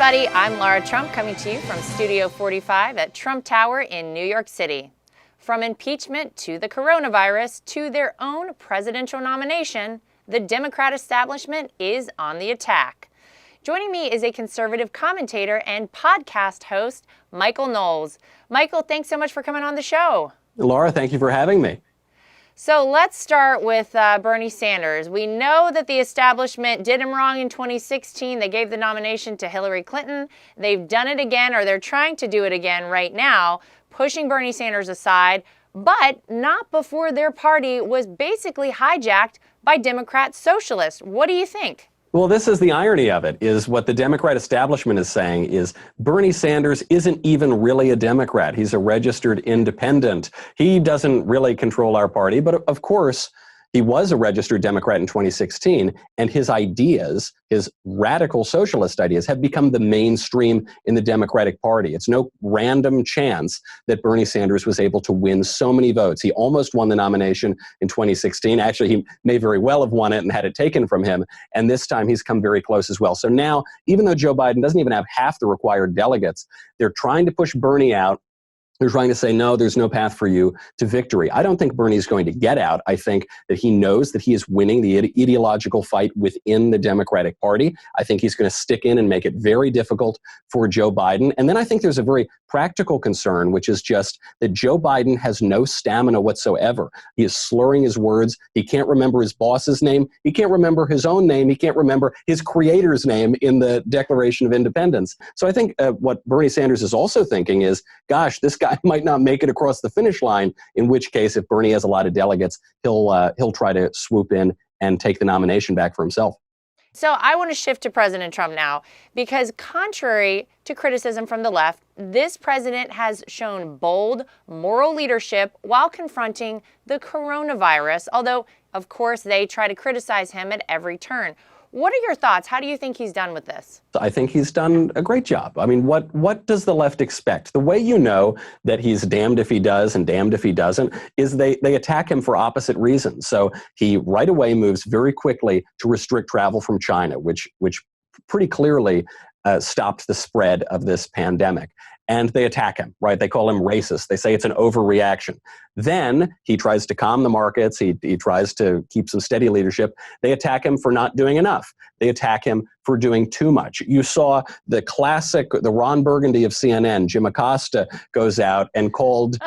everybody. I'm Laura Trump coming to you from Studio 45 at Trump Tower in New York City. From impeachment to the coronavirus to their own presidential nomination, the Democrat establishment is on the attack. Joining me is a conservative commentator and podcast host, Michael Knowles. Michael, thanks so much for coming on the show. Laura, thank you for having me. So let's start with Bernie Sanders. We know that the establishment did him wrong in 2016. They gave the nomination to Hillary Clinton. They've done it again, or they're trying to do it again right now, pushing Bernie Sanders aside, but not before their party was basically hijacked by Democrat socialists. What do you think? Well, this is the irony of it, is what the Democrat establishment is saying is Bernie Sanders isn't even really a Democrat. He's a registered independent. He doesn't really control our party, but of course, he was a registered Democrat in 2016, and his ideas, his radical socialist ideas, have become the mainstream in the Democratic Party. It's no random chance that Bernie Sanders was able to win so many votes. He almost won the nomination in 2016. Actually, he may very well have won it and had it taken from him, and this time he's come very close as well. So now, even though Joe Biden doesn't even have half the required delegates, they're trying to push Bernie out. They're trying to say, no, there's no path for you to victory. I don't think Bernie's going to get out. I think that he knows that he is winning the ideological fight within the Democratic Party. I think he's going to stick in and make it very difficult for Joe Biden. And then I think there's a very practical concern, which is just that Joe Biden has no stamina whatsoever. He is slurring his words. He can't remember his boss's name. He can't remember his own name. He can't remember his creator's name in the Declaration of Independence. So I think what Bernie Sanders is also thinking is, gosh, this guy might not make it across the finish line, in which case, if Bernie has a lot of delegates, he'll try to swoop in and take the nomination back for himself. So I want to shift to President Trump now, because contrary to criticism from the left, this president has shown bold moral leadership while confronting the coronavirus, although, of course, they try to criticize him at every turn. What are your thoughts? How do you think he's done with this? I think he's done a great job. I mean, what does the left expect? The way you know that he's damned if he does and damned if he doesn't is they attack him for opposite reasons. So he right away moves very quickly to restrict travel from China, which pretty clearly stopped the spread of this pandemic. And they attack him, right? They call him racist. They say it's an overreaction. Then he tries to calm the markets. He tries to keep some steady leadership. They attack him for not doing enough. They attack him for doing too much. You saw the classic, the Ron Burgundy of CNN, Jim Acosta, goes out and called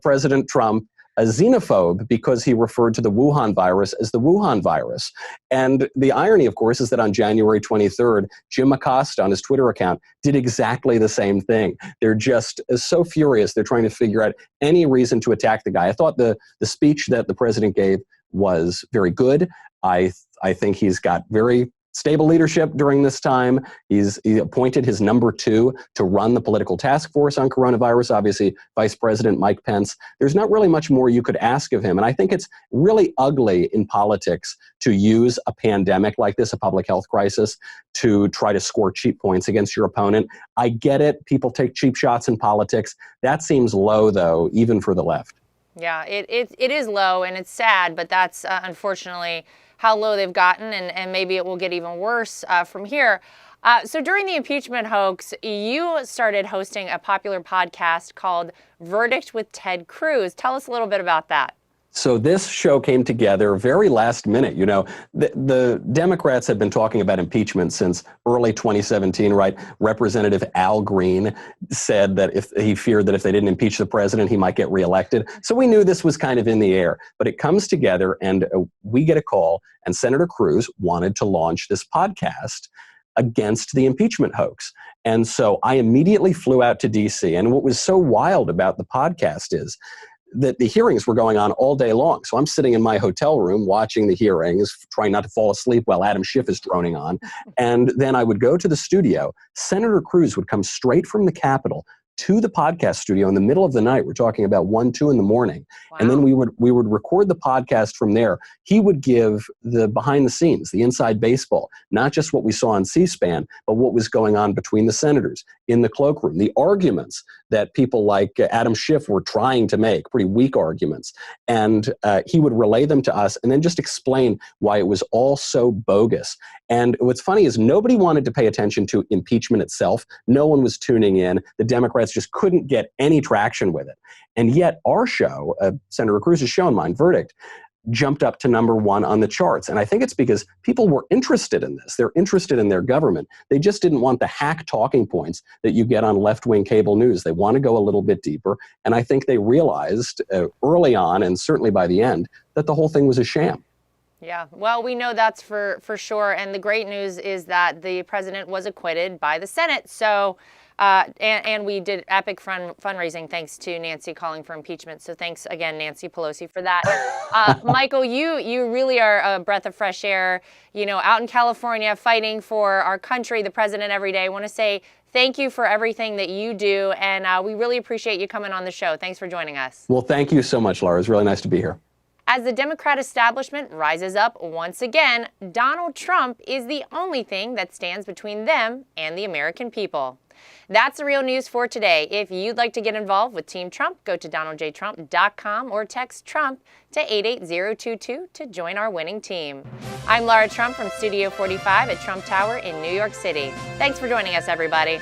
President Trump a xenophobe because he referred to the Wuhan virus as the Wuhan virus. And the irony, of course, is that on January 23rd, Jim Acosta on his Twitter account did exactly the same thing. They're just so furious. They're trying to figure out any reason to attack the guy. I thought the speech that the president gave was very good. I think he's got very stable leadership during this time. He appointed his number 2 to run the political task force on coronavirus, obviously Vice President Mike Pence. There's not really much more you could ask of him. And I think it's really ugly in politics to use a pandemic like this, a public health crisis, to try to score cheap points against your opponent. I get it. People take cheap shots in politics. That seems low, though, even for the left. Yeah, it is low, and it's sad, but that's unfortunately how low they've gotten, and maybe it will get even worse from here. So during the impeachment hoax, you started hosting a popular podcast called Verdict with Ted Cruz. Tell us a little bit about that. So this show came together very last minute. You know, the Democrats had been talking about impeachment since early 2017, right? Representative Al Green said that if he feared that if they didn't impeach the president, he might get reelected. So we knew this was kind of in the air, but it comes together and we get a call, and Senator Cruz wanted to launch this podcast against the impeachment hoax. And so I immediately flew out to DC. And what was so wild about the podcast is that the hearings were going on all day long. So I'm sitting in my hotel room watching the hearings, trying not to fall asleep while Adam Schiff is droning on. And then I would go to the studio. Senator Cruz would come straight from the Capitol to the podcast studio in the middle of the night. We're talking about 1, 2 in the morning. Wow. And then we would record the podcast from there. He would give the behind the scenes, the inside baseball, not just what we saw on C-SPAN, but what was going on between the senators in the cloakroom, the arguments that people like Adam Schiff were trying to make, pretty weak arguments. And he would relay them to us and then just explain why it was all so bogus. And what's funny is nobody wanted to pay attention to impeachment itself. No one was tuning in. The Democrats just couldn't get any traction with it. And yet our show, Senator Cruz's show and mine, Verdict, jumped up to #1 on the charts. And I think it's because people were interested in this. They're interested in their government. They just didn't want the hack talking points that you get on left-wing cable news. They want to go a little bit deeper. And I think they realized early on, and certainly by the end, that the whole thing was a sham. Yeah, well, we know that's for sure. And the great news is that the president was acquitted by the Senate. So, and we did epic fundraising thanks to Nancy calling for impeachment. So thanks again, Nancy Pelosi, for that. Michael, you really are a breath of fresh air, out in California fighting for our country, the president every day. I want to say thank you for everything that you do. And we really appreciate you coming on the show. Thanks for joining us. Well, thank you so much, Laura. It's really nice to be here. As the Democrat establishment rises up once again, Donald Trump is the only thing that stands between them and the American people. That's the real news for today. If you'd like to get involved with Team Trump, go to donaldjtrump.com or text Trump to 88022 to join our winning team. I'm Laura Trump from Studio 45 at Trump Tower in New York City. Thanks for joining us, everybody.